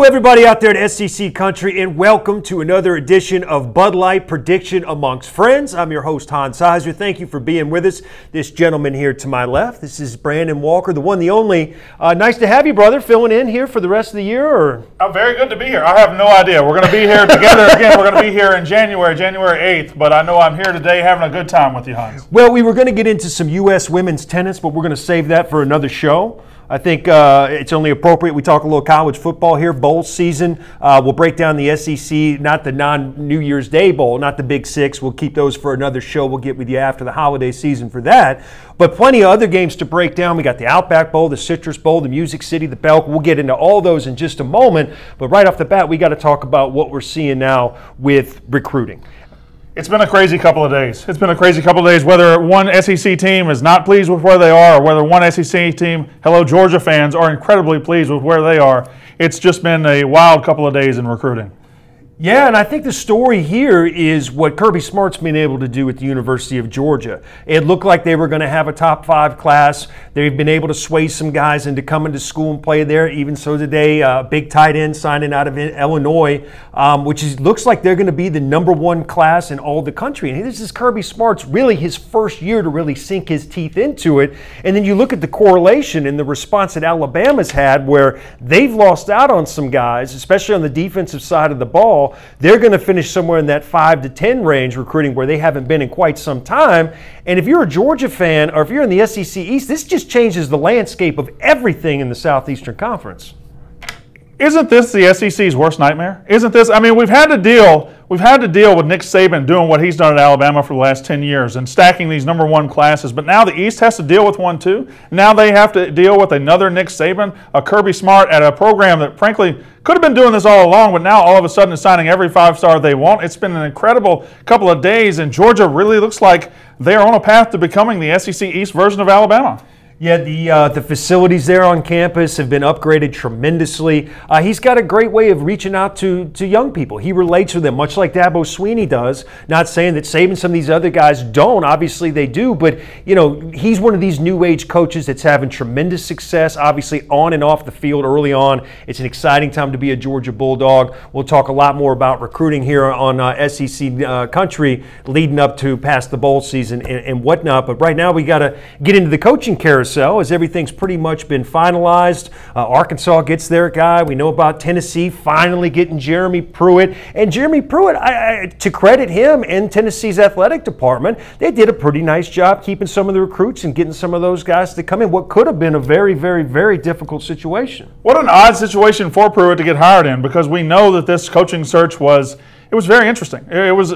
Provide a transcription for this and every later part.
Hello, everybody out there at SEC Country, and welcome to another edition of Bud Light Prediction Amongst Friends. I'm your host, Hans Sizer. Thank you for being with us. This gentleman here to my left, this is Brandon Walker, the one, the only. Nice to have you, brother, filling in here for the rest of the year. Or very good to be here. I have no idea. We're going to be here together again. We're going to be here in January 8th, but I know I'm here today having a good time with you, Hans. Well, we were going to get into some U.S. women's tennis, but we're going to save that for another show. I think it's only appropriate we talk a little college football here. Bowl season. We'll break down the SEC, not the non-New Year's Day bowl, not the Big Six. We'll keep those for another show. We'll get with you after the holiday season for that. But plenty of other games to break down. We got the Outback Bowl, the Citrus Bowl, the Music City, the Belk. We'll get into all those in just a moment. But right off the bat, we got to talk about what we're seeing now with recruiting. It's been a crazy couple of days. Whether one SEC team is not pleased with where they are or whether one SEC team, hello Georgia fans, are incredibly pleased with where they are. It's just been a wild couple of days in recruiting. Yeah, and I think the story here is what Kirby Smart's been able to do at the University of Georgia. It looked like they were going to have a top 5 class. They've been able to sway some guys into coming to school and play there. Even so today, big tight end signing out of Illinois, which looks like they're going to be the #1 class in all the country. And this is Kirby Smart's really his first year to really sink his teeth into it. And then you look at the correlation and the response that Alabama's had, where they've lost out on some guys, especially on the defensive side of the ball. They're going to finish somewhere in that 5 to 10 range recruiting where they haven't been in quite some time. And if you're a Georgia fan or if you're in the SEC East, this just changes the landscape of everything in the Southeastern Conference. Isn't this the SEC's worst nightmare? Isn't this? I mean, we've had to deal with Nick Saban doing what he's done at Alabama for the last 10 years and stacking these #1 classes. But now the East has to deal with one too. Now they have to deal with another Nick Saban, a Kirby Smart at a program that frankly could have been doing this all along, but now all of a sudden is signing every 5-star they want. It's been an incredible couple of days, and Georgia really looks like they're on a path to becoming the SEC East version of Alabama. Yeah, the facilities there on campus have been upgraded tremendously. He's got a great way of reaching out to young people. He relates with them, much like Dabo Swinney does. Not saying that Saban, some of these other guys don't. Obviously they do, but you know, he's one of these new age coaches that's having tremendous success, obviously on and off the field early on. It's an exciting time to be a Georgia Bulldog. We'll talk a lot more about recruiting here on SEC Country leading up to past the bowl season and whatnot. But right now we got to get into the coaching carousel, as everything's pretty much been finalized. Arkansas gets their guy. We know about Tennessee finally getting Jeremy Pruitt. And Jeremy Pruitt, to credit him and Tennessee's athletic department, they did a pretty nice job keeping some of the recruits and getting some of those guys to come in what could have been a very, very, very difficult situation. What an odd situation for Pruitt to get hired in, because we know that this coaching search was very interesting. It was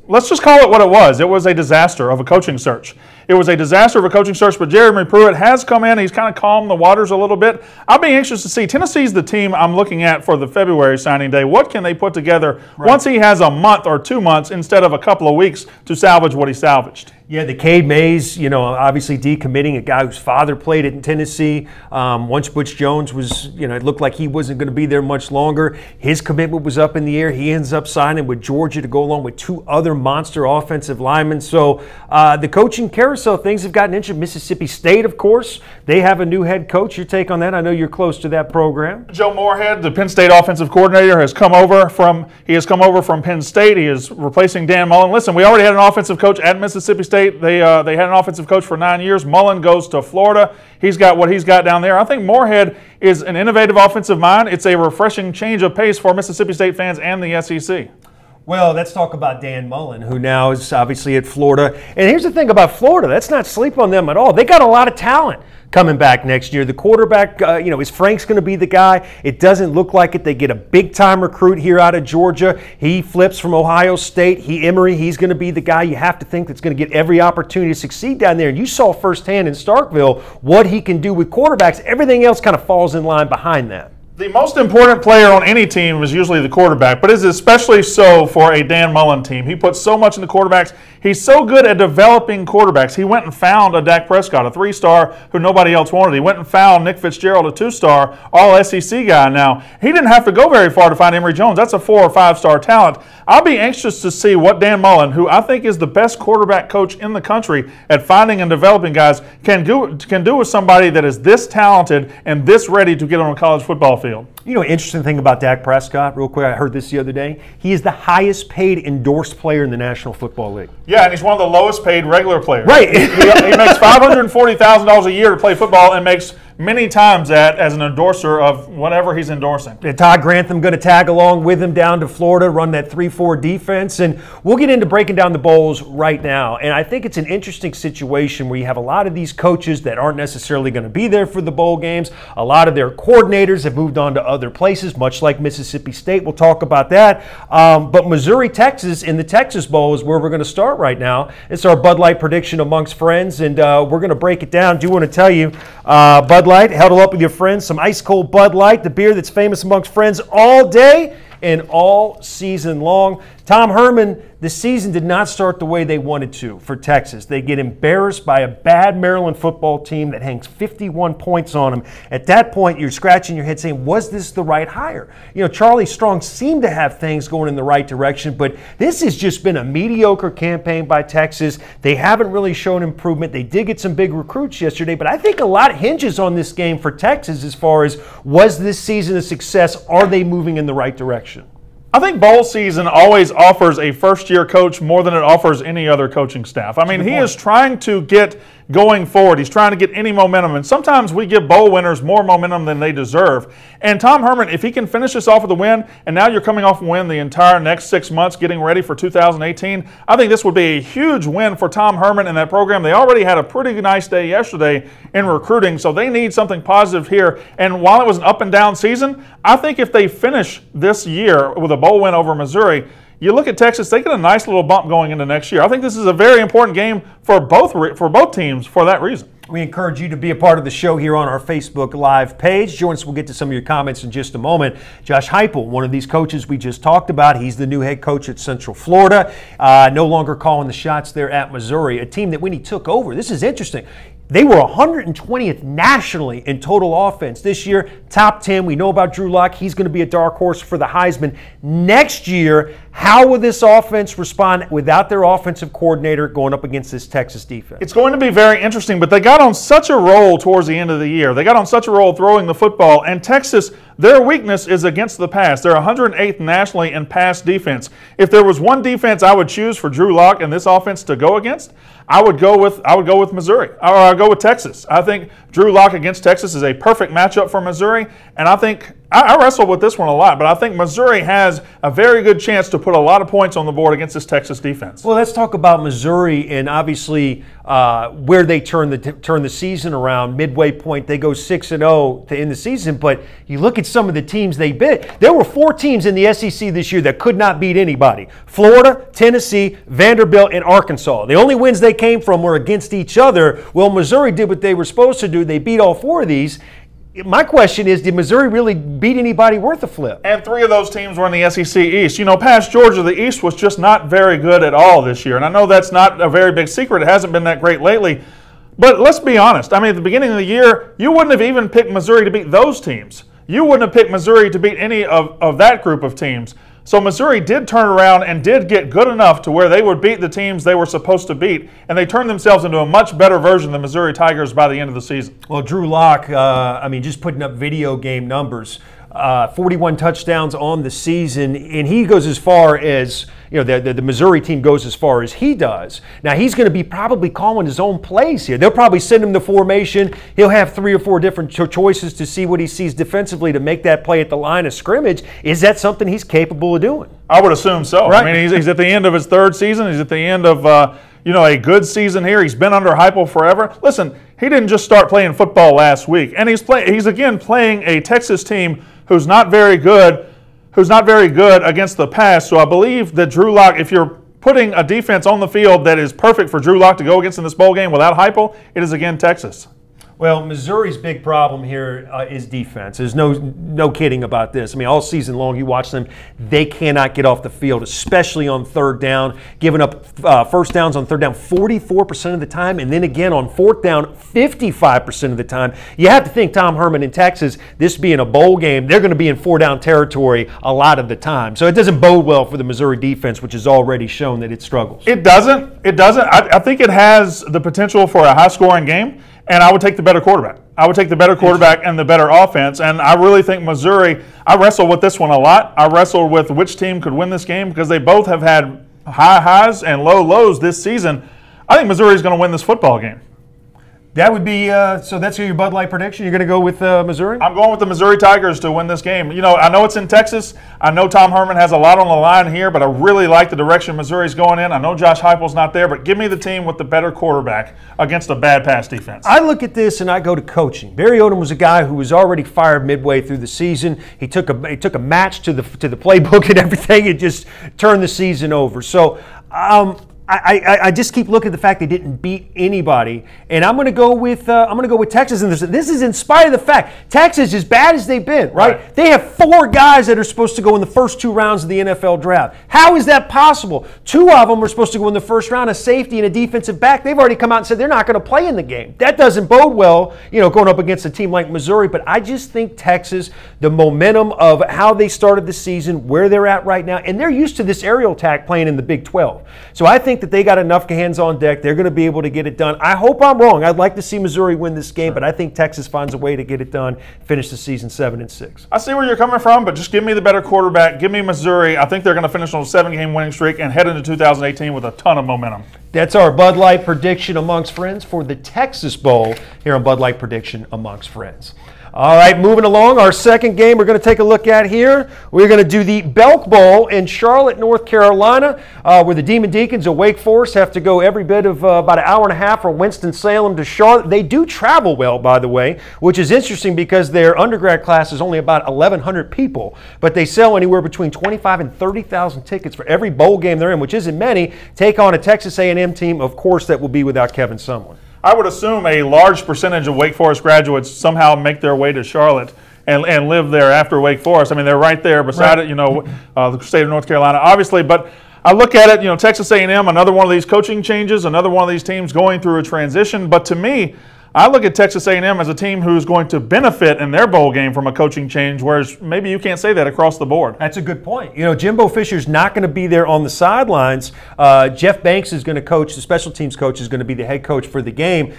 let's just call it what it was. It was a disaster of a coaching search. It was a disaster of a coaching search, but Jeremy Pruitt has come in. He's kind of calmed the waters a little bit. I'll be anxious to see. Tennessee's the team I'm looking at for the February signing day. What can they put together once he has a month or 2 months instead of a couple of weeks to salvage what he salvaged? Yeah, the Cade Mays, you know, obviously decommitting, a guy whose father played it in Tennessee. Once Butch Jones was, you know, it looked like he wasn't going to be there much longer. His commitment was up in the air. He ends up signing with Georgia to go along with 2 other monster offensive linemen. So the coaching carousel, things have gotten interesting. Mississippi State, of course, they have a new head coach. Your take on that? I know you're close to that program. Joe Moorhead, the Penn State offensive coordinator, has come over from Penn State. He is replacing Dan Mullen. Listen, we already had an offensive coach at Mississippi State. They had an offensive coach for 9 years. Mullen goes to Florida. He's got what he's got down there. I think Moorhead is an innovative offensive mind. It's a refreshing change of pace for Mississippi State fans and the SEC. Well, let's talk about Dan Mullen, who now is obviously at Florida. And here's the thing about Florida. Let's not sleep on them at all. They got a lot of talent coming back next year. The quarterback, is Frank's going to be the guy? It doesn't look like it. They get a big-time recruit here out of Georgia. He flips from Ohio State. Emory, he's going to be the guy you have to think that's going to get every opportunity to succeed down there. And you saw firsthand in Starkville what he can do with quarterbacks. Everything else kind of falls in line behind that. The most important player on any team is usually the quarterback, but it's especially so for a Dan Mullen team. He puts so much in the quarterbacks. He's so good at developing quarterbacks. He went and found a Dak Prescott, a 3-star who nobody else wanted. He went and found Nick Fitzgerald, a 2-star, all-SEC guy now. He didn't have to go very far to find Emory Jones. That's a 4- or 5-star talent. I'll be anxious to see what Dan Mullen, who I think is the best quarterback coach in the country at finding and developing guys, can do with somebody that is this talented and this ready to get on a college football field. field. You know, interesting thing about Dak Prescott, real quick, I heard this the other day. He is the highest paid endorsed player in the National Football League. Yeah, and he's one of the lowest paid regular players. Right. He makes $540,000 a year to play football and makes many times that as an endorser of whatever he's endorsing. And Todd Grantham going to tag along with him down to Florida, run that 3-4 defense. And we'll get into breaking down the bowls right now. And I think it's an interesting situation where you have a lot of these coaches that aren't necessarily going to be there for the bowl games. A lot of their coordinators have moved on to other places, much like Mississippi State. We'll talk about that. But Missouri, Texas, in the Texas Bowl is where we're going to start right now. It's our Bud Light prediction amongst friends, and we're going to break it down. Do want to tell you, Bud Light, huddle up with your friends, some ice cold Bud Light, the beer that's famous amongst friends all day and all season long. Tom Herman, the season did not start the way they wanted to for Texas. They get embarrassed by a bad Maryland football team that hangs 51 points on them. At that point, you're scratching your head saying, was this the right hire? You know, Charlie Strong seemed to have things going in the right direction, but this has just been a mediocre campaign by Texas. They haven't really shown improvement. They did get some big recruits yesterday, but I think a lot hinges on this game for Texas as far as, was this season a success? Are they moving in the right direction? I think bowl season always offers a first-year coach more than it offers any other coaching staff. I mean, he is trying to get going forward. He's trying to get any momentum, and sometimes we give bowl winners more momentum than they deserve. And Tom Herman, if he can finish this off with a win, and now you're coming off a win the entire next 6 months getting ready for 2018, I think this would be a huge win for Tom Herman and that program. They already had a pretty nice day yesterday in recruiting, so they need something positive here. And while it was an up-and-down season, I think if they finish this year with a bowl win over Missouri, you look at Texas, they get a nice little bump going into next year. I think this is a very important game for both teams for that reason. We encourage you to be a part of the show here on our Facebook Live page. Join us. We'll get to some of your comments in just a moment. Josh Heupel, one of these coaches we just talked about, he's the new head coach at Central Florida, no longer calling the shots there at Missouri, a team that when he took over, this is interesting, they were 120th nationally in total offense this year. Top 10. We know about Drew Lock. He's going to be a dark horse for the Heisman. Next year, how will this offense respond without their offensive coordinator going up against this Texas defense? It's going to be very interesting, but they got on such a roll towards the end of the year. They got on such a roll throwing the football, and Texas, their weakness is against the pass. They're 108th nationally in pass defense. If there was one defense I would choose for Drew Lock and this offense to go against, I would go with Missouri, or I'd go with Texas. I think Drew Lock against Texas is a perfect matchup for Missouri, and I think I wrestle with this one a lot, but I think Missouri has a very good chance to put a lot of points on the board against this Texas defense. Well, let's talk about Missouri and obviously where they turn the season around. Midway point, they go 6-0 to end the season, but you look at some of the teams they beat. There were 4 teams in the SEC this year that could not beat anybody. Florida, Tennessee, Vanderbilt, and Arkansas. The only wins they came from were against each other. Well, Missouri did what they were supposed to do. They beat all 4 of these. My question is, did Missouri really beat anybody worth a flip? And 3 of those teams were in the SEC East. You know, past Georgia, the East was just not very good at all this year. And I know that's not a very big secret. It hasn't been that great lately. But let's be honest. I mean, at the beginning of the year, you wouldn't have even picked Missouri to beat those teams. You wouldn't have picked Missouri to beat any of that group of teams. So Missouri did turn around and did get good enough to where they would beat the teams they were supposed to beat, and they turned themselves into a much better version of the Missouri Tigers by the end of the season. Well, Drew Lock, just putting up video game numbers, 41 touchdowns on the season, and he goes as far as, the Missouri team goes as far as he does. Now, he's going to be probably calling his own plays here. They'll probably send him the formation. He'll have 3 or 4 different choices to see what he sees defensively to make that play at the line of scrimmage. Is that something he's capable of doing? I would assume so. Right. I mean, he's at the end of his 3rd season. He's at the end of a good season here. He's been under Heupel forever. Listen, he didn't just start playing football last week, and he's again playing a Texas team who's not very good against the pass. So I believe that Drew Lock, if you're putting a defense on the field that is perfect for Drew Lock to go against in this bowl game without Heupel, it is again Texas. Well, Missouri's big problem here is defense. There's no kidding about this. I mean, all season long, you watch them, they cannot get off the field, especially on 3rd down, giving up first downs on 3rd down 44% of the time, and then again on 4th down 55% of the time. You have to think Tom Herman in Texas, this being a bowl game, they're going to be in 4-down territory a lot of the time. So it doesn't bode well for the Missouri defense, which has already shown that it struggles. It doesn't. I think it has the potential for a high-scoring game. and I would take the better quarterback. I would take the better quarterback and the better offense, and I really think Missouri, I wrestled with this one a lot. I wrestled with which team could win this game because they both have had high highs and low lows this season. I think Missouri's going to win this football game. That would be, so that's your Bud Light prediction? You're going to go with Missouri? I'm going with the Missouri Tigers to win this game. You know, I know it's in Texas. I know Tom Herman has a lot on the line here, but I really like the direction Missouri's going in. I know Josh Heupel's not there, but give me the team with the better quarterback against a bad pass defense. I look at this and I go to coaching. Barry Odom was a guy who was already fired midway through the season. He took a match to the playbook and everything and just turned the season over. So, I just keep looking at the fact they didn't beat anybody, and I'm going to go with Texas. And this is in spite of the fact Texas, as bad as they've been, right? They have 4 guys that are supposed to go in the first 2 rounds of the NFL draft. How is that possible? 2 of them are supposed to go in the first round, a safety and a defensive back. They've already come out and said they're not going to play in the game. That doesn't bode well, going up against a team like Missouri. But I just think Texas, the momentum of how they started the season, where they're at right now, and they're used to this aerial attack playing in the Big 12. So I think that they got enough hands on deck. They're going to be able to get it done. I hope I'm wrong. I'd like to see Missouri win this game, but I think Texas finds a way to get it done, finish the season 7-6. I see where you're coming from, but just give me the better quarterback. Give me Missouri. I think they're going to finish on a 7-game winning streak and head into 2018 with a ton of momentum. That's our Bud Light prediction amongst friends for the Texas Bowl here on Bud Light Prediction Amongst Friends. All right, moving along, our second game we're going to take a look at here. We're going to do the Belk Bowl in Charlotte, North Carolina, where the Demon Deacons of Wake Forest have to go every bit of about an hour and a half from Winston-Salem to Charlotte. They do travel well, by the way, which is interesting because their undergrad class is only about 1,100 people, but they sell anywhere between 25,000 and 30,000 tickets for every bowl game they're in, which isn't many. Take on a Texas A&M team, of course, that will be without Kevin Sumlin. I would assume a large percentage of Wake Forest graduates somehow make their way to Charlotte and live there after Wake Forest. I mean, they're right there beside it, the state of North Carolina, obviously. But I look at it, Texas A&M, another one of these coaching changes, another one of these teams going through a transition. But to me, I look at Texas A&M as a team who's going to benefit in their bowl game from a coaching change, whereas maybe you can't say that across the board. That's a good point. Jimbo Fisher's not going to be there on the sidelines. Jeff Banks is going to coach. The special teams coach is going to be the head coach for the game.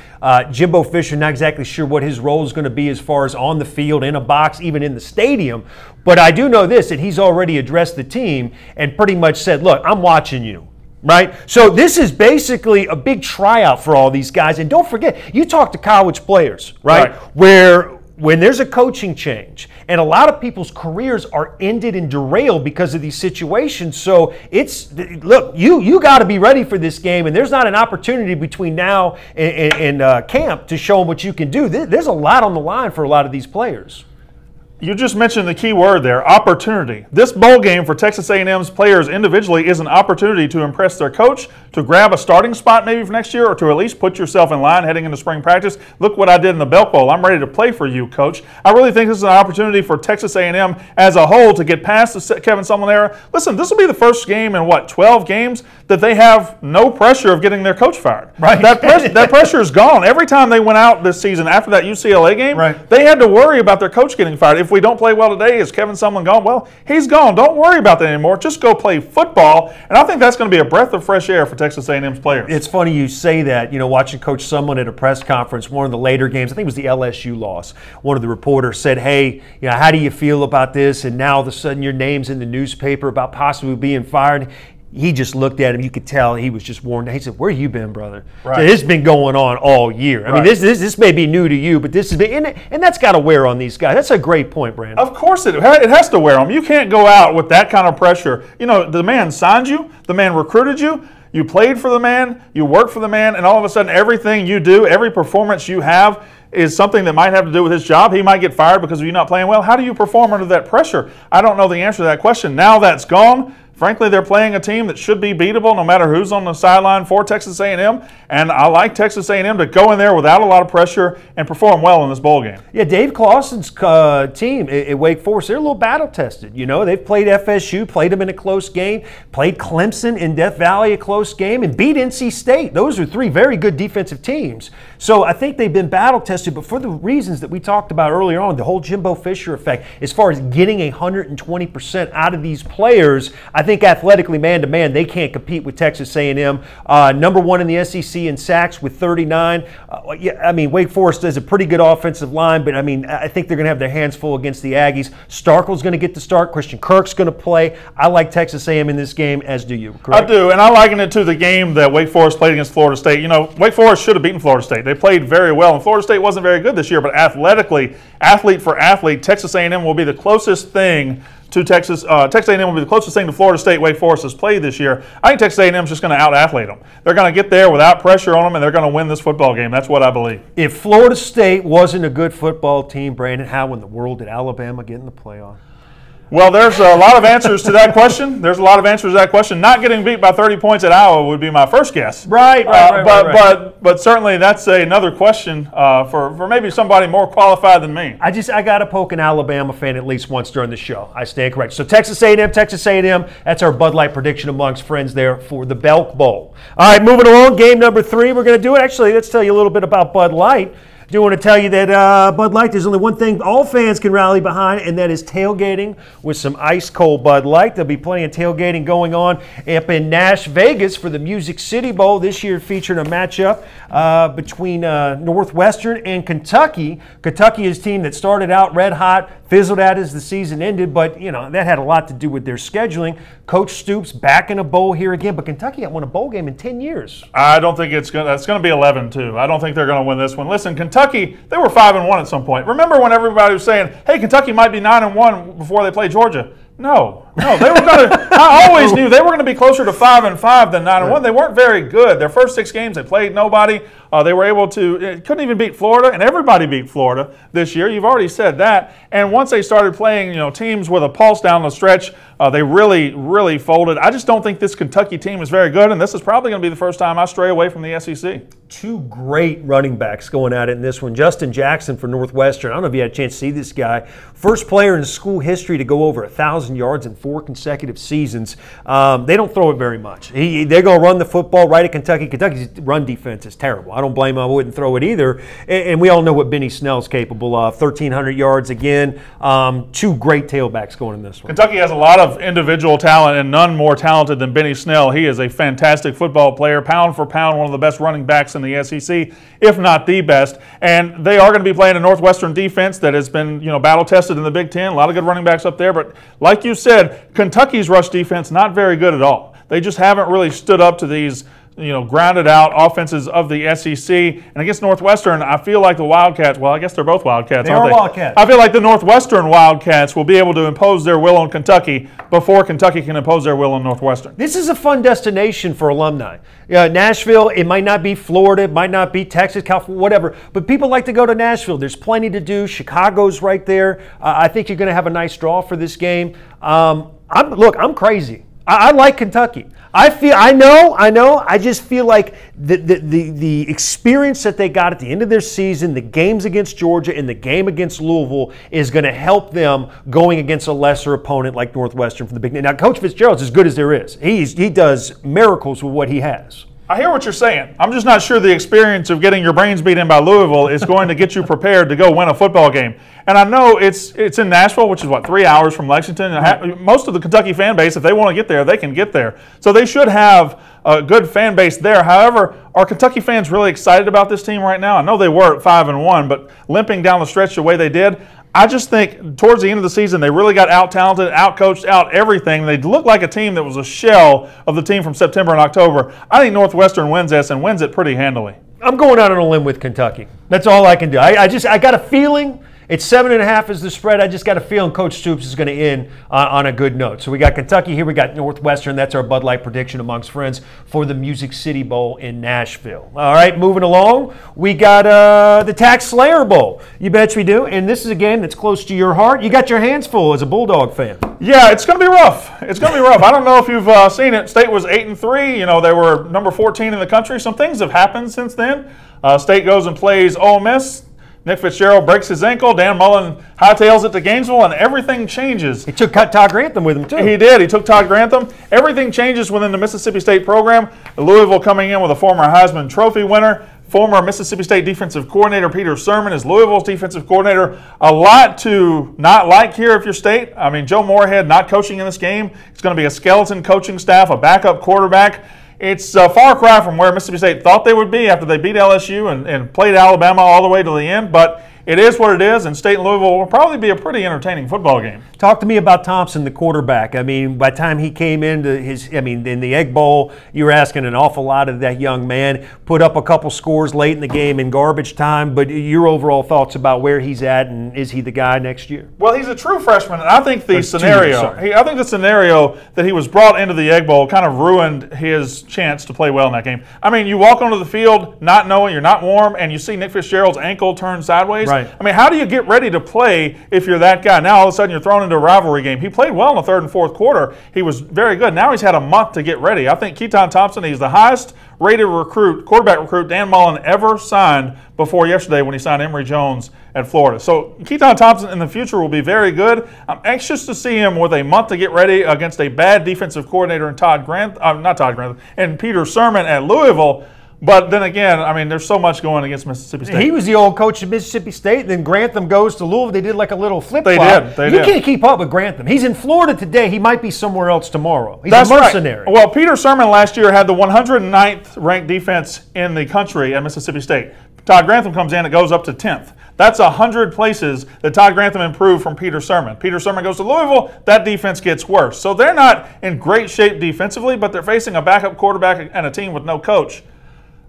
Jimbo Fisher, not exactly sure what his role is going to be as far as on the field, in a box, even in the stadium. But I do know this, that he's already addressed the team and pretty much said, look, I'm watching you. Right? So this is basically a big tryout for all these guys. And don't forget, you talk to college players, right? Where when there's a coaching change and a lot of people's careers are ended and derailed because of these situations. So look, you got to be ready for this game, and there's not an opportunity between now and camp to show them what you can do. There's a lot on the line for a lot of these players. You just mentioned the key word there, opportunity. This bowl game for Texas A&M's players individually is an opportunity to impress their coach, to grab a starting spot maybe for next year, or to at least put yourself in line heading into spring practice. Look what I did in the Belk Bowl. I'm ready to play for you, coach. I really think this is an opportunity for Texas A&M as a whole to get past the Kevin Sumlin era. Listen, this will be the first game in, 12 games that they have no pressure of getting their coach fired. Right. That pressure is gone. Every time they went out this season after that UCLA game, they had to worry about their coach getting fired. If we don't play well today, is Kevin Sumlin gone? Well, he's gone. Don't worry about that anymore. Just go play football. And I think that's going to be a breath of fresh air for Texas A&M's players. It's funny you say that. Watching Coach Sumlin at a press conference, one of the later games, I think it was the LSU loss, one of the reporters said, hey, how do you feel about this? And now all of a sudden your name's in the newspaper about possibly being fired. He just looked at him. You could tell he was just worn down. He said, where you been, brother? Right. So this has been going on all year. I mean, this may be new to you, but this has been, and that's got to wear on these guys. That's a great point, Brandon. Of course it has to wear on them. You can't go out with that kind of pressure. The man signed you. The man recruited you. You played for the man. You worked for the man. And all of a sudden, everything you do, every performance you have is something that might have to do with his job. He might get fired because of you not playing well. How do you perform under that pressure? I don't know the answer to that question. Now that's gone. Frankly, they're playing a team that should be beatable no matter who's on the sideline for Texas A&M, and I like Texas A&M to go in there without a lot of pressure and perform well in this bowl game. Yeah, Dave Clawson's team at Wake Forest, they're a little battle-tested. They've played FSU, played them in a close game, played Clemson in Death Valley a close game, and beat NC State. Those are 3 very good defensive teams. So I think they've been battle-tested, but for the reasons that we talked about earlier on, the whole Jimbo Fisher effect, as far as getting 120% out of these players, I think think athletically, man-to-man, they can't compete with Texas A&M. Number 1 in the SEC in sacks with 39. Wake Forest is a pretty good offensive line, but, I think they're going to have their hands full against the Aggies. Starkel's going to get the start. Christian Kirk's going to play. I like Texas A&M in this game, as do you, correct? I do, and I liken it to the game that Wake Forest played against Florida State. Wake Forest should have beaten Florida State. They played very well, and Florida State wasn't very good this year, but athletically, athlete for athlete, Texas A&M will be the closest thing to Texas A&M will be the closest thing to Florida State Wake Forest has played this year. I think Texas A&M is just going to out-athlete them. They're going to get there without pressure on them, and they're going to win this football game. That's what I believe. If Florida State wasn't a good football team, Brandon, how in the world did Alabama get in the playoff? Well, there's a lot of answers to that question. Not getting beat by 30 points at Iowa would be my first guess. Right. But certainly that's another question for maybe somebody more qualified than me. I got to poke an Alabama fan at least once during the show. I stand correct. So Texas A&M, that's our Bud Light prediction amongst friends there for the Belk Bowl. All right, moving along, game number 3. We're going to do it. Actually, let's tell you a little bit about Bud Light. I do want to tell you that Bud Light, there's only one thing all fans can rally behind, and that is tailgating with some ice-cold Bud Light. There'll be plenty of tailgating going on up in Nash, Vegas for the Music City Bowl. This year featuring a matchup between Northwestern and Kentucky. Kentucky is a team that started out red hot, fizzled out as the season ended, but that had a lot to do with their scheduling. Coach Stoops back in a bowl here again, but Kentucky hasn't won a bowl game in 10 years. I don't think it's going to be 11-2. I don't think they're going to win this one. Listen, Kentucky, they were 5-1 at some point. Remember when everybody was saying, hey, Kentucky might be 9-1 before they play Georgia? No, they were going to. I always knew they were going to be closer to 5-5 than 9-1. They weren't very good. Their first 6 games, they played nobody. They were able to, couldn't even beat Florida, and everybody beat Florida this year. You've already said that. And once they started playing, teams with a pulse down the stretch, they really, really folded. I just don't think this Kentucky team is very good, and this is probably going to be the first time I stray away from the SEC. 2 great running backs going at it in this one. Justin Jackson for Northwestern. I don't know if you had a chance to see this guy. First player in school history to go over 1,000 yards in 4 consecutive seasons. They don't throw it very much. They're going to run the football right at Kentucky. Kentucky's run defense is terrible. I don't blame them. I wouldn't throw it either. And we all know what Benny Snell's capable of. 1,300 yards again. 2 great tailbacks going in this one. Kentucky has a lot of individual talent and none more talented than Benny Snell. He is a fantastic football player, pound for pound, one of the best running backs in the SEC, if not the best. And they are going to be playing a Northwestern defense that has been, battle tested in the Big Ten. A lot of good running backs up there. But like you said, Kentucky's rush defense not very good at all. They just haven't really stood up to these grounded out offenses of the SEC. And against Northwestern, I feel like the Wildcats, well, I guess they're both Wildcats, aren't they? Wildcats. I feel like the Northwestern Wildcats will be able to impose their will on Kentucky before Kentucky can impose their will on Northwestern. This is a fun destination for alumni. Nashville, it might not be Florida, it might not be Texas, California, whatever, but people like to go to Nashville. There's plenty to do. Chicago's right there. I think you're going to have a nice draw for this game. I'm crazy. I like Kentucky. I know. I just feel like the experience that they got at the end of their season, the games against Georgia and the game against Louisville, is going to help them going against a lesser opponent like Northwestern from the Big Ten. Now, Coach Fitzgerald's as good as there is. He does miracles with what he has. I hear what you're saying. I'm just not sure the experience of getting your brains beat in by Louisville is going to get you prepared to go win a football game. And I know it's in Nashville, which is, 3 hours from Lexington. Most of the Kentucky fan base, if they want to get there, they can get there. So they should have a good fan base there. However, are Kentucky fans really excited about this team right now? I know they were at 5-1, but limping down the stretch the way they did, I just think towards the end of the season, they really got out-talented, out-coached, out-everything. They looked like a team that was a shell of the team from September and October. I think Northwestern wins this and wins it pretty handily. I'm going out on a limb with Kentucky. That's all I can do. I got a feeling. It's 7.5 is the spread. I just got a feeling Coach Stoops is going to end on a good note. So we got Kentucky here. We got Northwestern. That's our Bud Light prediction amongst friends for the Music City Bowl in Nashville. All right, moving along. We got the Tax Slayer Bowl. You bet we do. And this is a game that's close to your heart. You got your hands full as a Bulldog fan. Yeah, it's going to be rough. It's going to be rough. I don't know if you've seen it. State was 8-3. They were number 14 in the country. Some things have happened since then. State goes and plays Ole Miss. Nick Fitzgerald breaks his ankle. Dan Mullen hightails it to Gainesville, and everything changes. He took Todd Grantham with him, too. He did. He took Todd Grantham. Everything changes within the Mississippi State program. Louisville coming in with a former Heisman Trophy winner. former Mississippi State defensive coordinator Peter Sirmon is Louisville's defensive coordinator. A lot to not like here if you're State. I mean, Joe Moorhead not coaching in this game. It's going to be a skeleton coaching staff, a backup quarterback. It's a far cry from where Mississippi State thought they would be after they beat LSU and played Alabama all the way to the end. But it is what it is, and State and Louisville will probably be a pretty entertaining football game. Talk to me about Thompson, the quarterback. I mean, by the time he came into in the Egg Bowl, you were asking an awful lot of that young man. Put up a couple scores late in the game in garbage time, but your overall thoughts about where he's at and is he the guy next year? Well, he's a true freshman, and I think the scenario that he was brought into the Egg Bowl kind of ruined his chance to play well in that game. I mean, you walk onto the field not knowing you're not warm, and you see Nick Fitzgerald's ankle turn sideways. Right. I mean, how do you get ready to play if you're that guy? Now all of a sudden you're thrown into a rivalry game. He played well in the third and fourth quarter. He was very good. Now he's had a month to get ready. I think Keaton Thompson, he's the highest rated quarterback recruit Dan Mullen ever signed before yesterday when he signed Emory Jones at Florida. So Keaton Thompson in the future will be very good. I'm anxious to see him with a month to get ready against a bad defensive coordinator in and Peter Sirmon at Louisville. But then again, I mean, there's so much going against Mississippi State. He was the old coach of Mississippi State, then Grantham goes to Louisville. They did like a little flip-flop. They did. You can't keep up with Grantham. He's in Florida today. He might be somewhere else tomorrow. He's That's a mercenary. Right. Well, Peter Sirmon last year had the 109th ranked defense in the country at Mississippi State. Todd Grantham comes in, it goes up to 10th. That's 100 places that Todd Grantham improved from Peter Sirmon. Peter Sirmon goes to Louisville, that defense gets worse. So they're not in great shape defensively, but they're facing a backup quarterback and a team with no coach.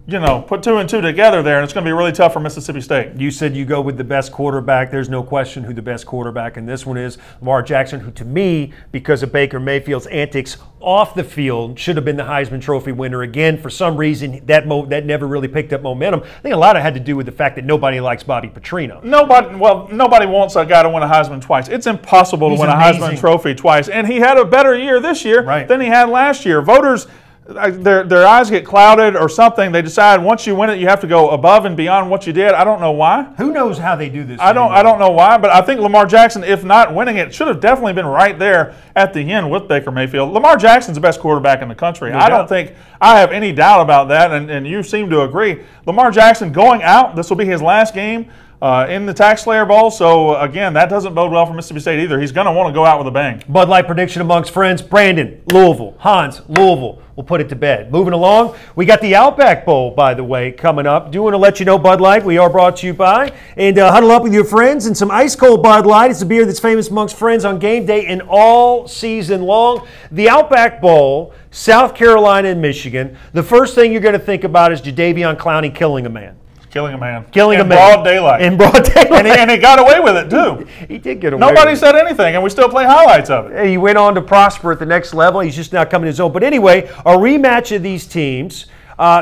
You know, put 2 and 2 together there, and it's going to be really tough for Mississippi State. You said you go with the best quarterback. There's no question who the best quarterback in this one is. Lamar Jackson, who to me, because of Baker Mayfield's antics off the field, should have been the Heisman Trophy winner again. For some reason, that never really picked up momentum. I think a lot of it had to do with the fact that nobody likes Bobby Petrino. Nobody wants a guy to win a Heisman twice. It's impossible to win a Heisman Trophy twice. And he had a better year this year than he had last year. Voters, their eyes get clouded or something. They decide once you win it, you have to go above and beyond what you did. I don't know why. Who knows how they do this? I don't know why, but I think Lamar Jackson, if not winning it, should have definitely been right there at the end with Baker Mayfield. Lamar Jackson's the best quarterback in the country. I don't think I have any doubt about that, and you seem to agree. Lamar Jackson going out, this will be his last game in the TaxSlayer Bowl. So, again, that doesn't bode well for Mississippi State either. He's going to want to go out with a bang. Bud Light prediction amongst friends. Brandon, Louisville. Hans, Louisville. We'll put it to bed. Moving along, we got the Outback Bowl, by the way, coming up. Do want to let you know, Bud Light, we are brought to you by. And huddle up with your friends and some ice cold Bud Light. It's a beer that's famous amongst friends on game day and all season long. The Outback Bowl, South Carolina and Michigan. The first thing you're going to think about is Jadeveon Clowney killing a man. Killing a man. In broad daylight. In broad daylight. And he got away with it, too. He did get away Nobody with it. said anything, and we still play highlights of it. He went on to prosper at the next level. He's just now coming to his own. But anyway, a rematch of these teams.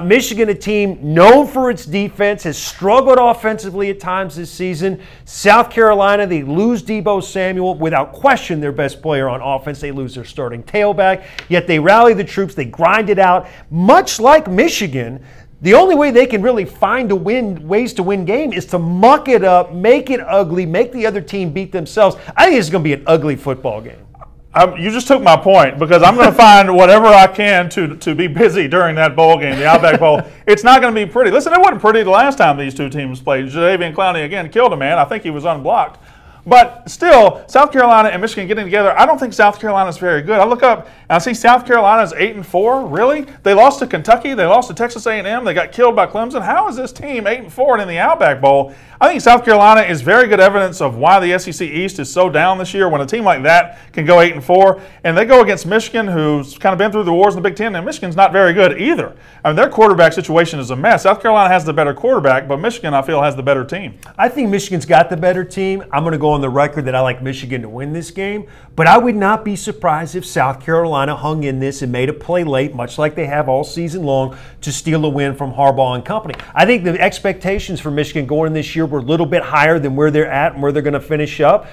Michigan, a team known for its defense, has struggled offensively at times this season. South Carolina, they lose Deebo Samuel. Without question, their best player on offense. They lose their starting tailback. Yet they rally the troops. They grind it out. Much like Michigan, the only way they can really find ways to win game is to muck it up, make it ugly, make the other team beat themselves. I think it's going to be an ugly football game. You just took my point, because I'm going to find whatever I can to be busy during that bowl game, the Outback Bowl. It's not going to be pretty. Listen, it wasn't pretty the last time these two teams played. Jadeveon Clowney, again, killed a man. I think he was unblocked. But still, South Carolina and Michigan getting together, I don't think South Carolina is very good. I look up and I see South Carolina's 8-4. Really? They lost to Kentucky. They lost to Texas A&M. They got killed by Clemson. How is this team 8-4 and in the Outback Bowl? I think South Carolina is very good evidence of why the SEC East is so down this year, when a team like that can go 8-4. And they go against Michigan, who's kind of been through the wars in the Big Ten, and Michigan's not very good either. I mean, their quarterback situation is a mess. South Carolina has the better quarterback, but Michigan, I feel, has the better team. I think Michigan's got the better team. I'm going to go on the record that I like Michigan to win this game, but I would not be surprised if South Carolina hung in this and made a play late, much like they have all season long, to steal a win from Harbaugh and company. I think the expectations for Michigan going in this year were a little bit higher than where they're at and where they're going to finish up.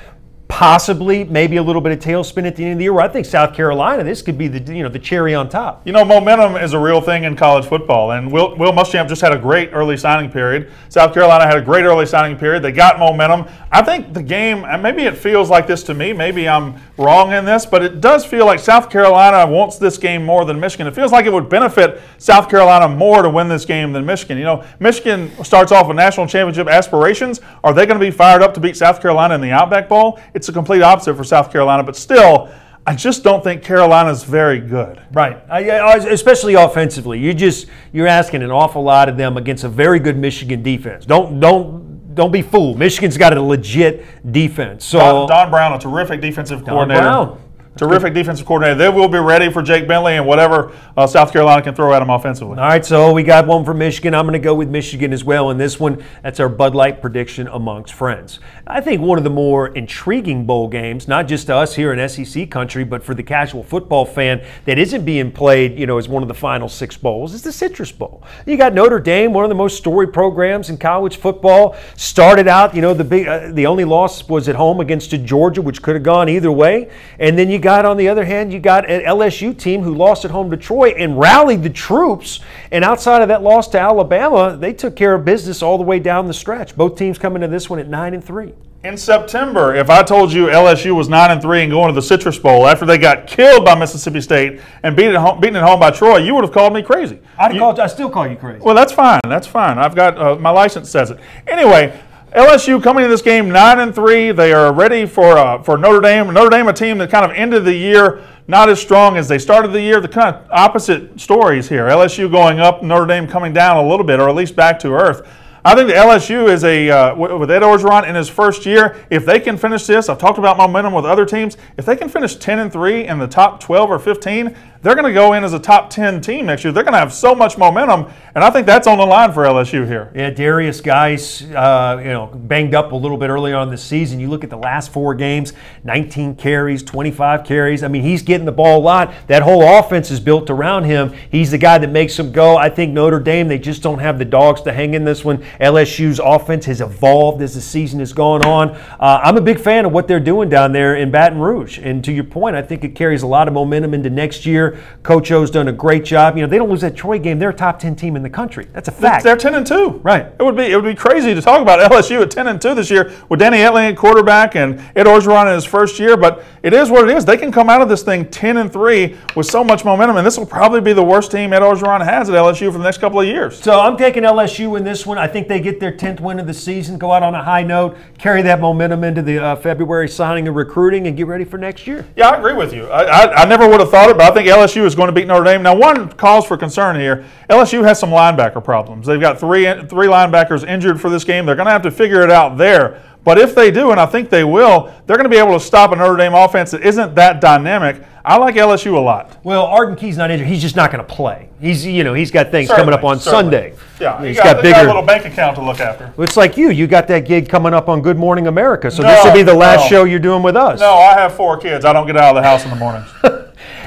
possibly maybe a little bit of tailspin at the end of the year. Where I think South Carolina, this could be the cherry on top. Momentum is a real thing in college football, and Will Muschamp just had a great early signing period. South Carolina had a great early signing period. They got momentum. I think the game, and maybe it feels like this to me, maybe I'm wrong in this, but it does feel like South Carolina wants this game more than Michigan. It feels like it would benefit South Carolina more to win this game than Michigan. Michigan starts off with national championship aspirations. Are they going to be fired up to beat South Carolina in the Outback Bowl? It's a complete opposite for South Carolina, but still, I just don't think Carolina's very good. Right, especially offensively. You're asking an awful lot of them against a very good Michigan defense. Don't be fooled. Michigan's got a legit defense. So Don Brown, a terrific defensive coordinator. Brown. Terrific defensive coordinator. They will be ready for Jake Bentley and whatever South Carolina can throw at them offensively. All right, so we got one for Michigan. I'm going to go with Michigan as well in this one. That's our Bud Light prediction amongst friends. I think one of the more intriguing bowl games, not just to us here in SEC country, but for the casual football fan that isn't being played, as one of the final 6 bowls, is the Citrus Bowl. You got Notre Dame, one of the most storied programs in college football. Started out, the only loss was at home against Georgia, which could have gone either way. And then you got, on the other hand, you got an LSU team who lost at home to Troy and rallied the troops. And outside of that loss to Alabama, they took care of business all the way down the stretch. Both teams coming to this one at 9-3. In September, if I told you LSU was 9-3 and going to the Citrus Bowl after they got killed by Mississippi State and beaten at home by Troy, you would have called me crazy. I still call you crazy. Well, that's fine. That's fine. I've got my license says it. Anyway, LSU coming into this game 9-3. They are ready for Notre Dame. Notre Dame, a team that kind of ended the year not as strong as they started the year. The kind of opposite stories here. LSU going up, Notre Dame coming down a little bit, or at least back to earth. I think the LSU is with Ed Orgeron in his first year, if they can finish this, I've talked about momentum with other teams, if they can finish 10-3 in the top 12 or 15, they're going to go in as a top 10 team next year. They're going to have so much momentum, and I think that's on the line for LSU here. Yeah, Darius Geis, banged up a little bit early on this season. You look at the last 4 games, 19 carries, 25 carries. I mean, he's getting the ball a lot. That whole offense is built around him. He's the guy that makes them go. I think Notre Dame, they just don't have the dogs to hang in this one. LSU's offense has evolved as the season has gone on. I'm a big fan of what they're doing down there in Baton Rouge. And to your point, I think it carries a lot of momentum into next year. Coach O's done a great job. They don't lose that Troy game. They're a top 10 team in the country. That's a fact. They're 10-2. Right. It would be crazy to talk about LSU at 10-2 this year with Danny Etling at quarterback and Ed Orgeron in his first year. But it is what it is. They can come out of this thing 10-3 with so much momentum, and this will probably be the worst team Ed Orgeron has at LSU for the next couple of years. So I'm taking LSU in this one. I think they get their 10th win of the season, go out on a high note, carry that momentum into the February signing and recruiting, and get ready for next year. Yeah, I agree with you. I never would have thought it, but I think LSU is going to beat Notre Dame. Now, one cause for concern here, LSU has some linebacker problems. They've got three linebackers injured for this game. They're going to have to figure it out there. But if they do, and I think they will, they're going to be able to stop a Notre Dame offense that isn't that dynamic. I like LSU a lot. Well, Arden Key's not injured. He's just not going to play. He's got things coming up on Sunday. Yeah, he's got a little bank account to look after. It's like you got that gig coming up on Good Morning America. So this will be the last show you're doing with us. No, I have 4 kids. I don't get out of the house in the mornings.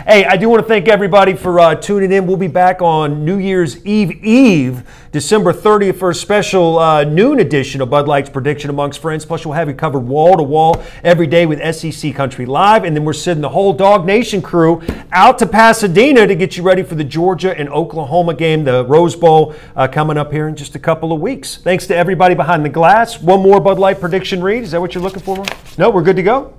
Hey, I do want to thank everybody for tuning in. We'll be back on New Year's Eve, December 30th, for a special noon edition of Bud Light's Prediction Amongst Friends. Plus, we'll have you covered wall to wall every day with SEC Country Live. And then we're sending the whole Dog Nation crew out to Pasadena to get you ready for the Georgia and Oklahoma game, the Rose Bowl, coming up here in just a couple of weeks. Thanks to everybody behind the glass. One more Bud Light prediction read. Is that what you're looking for? No, we're good to go?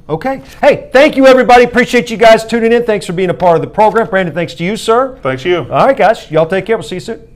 Okay. Hey, thank you, everybody. Appreciate you guys tuning in. Thanks for being a part of the program. Brandon, thanks to you, sir. Thanks you. All right, guys. Y'all take care. We'll see you soon.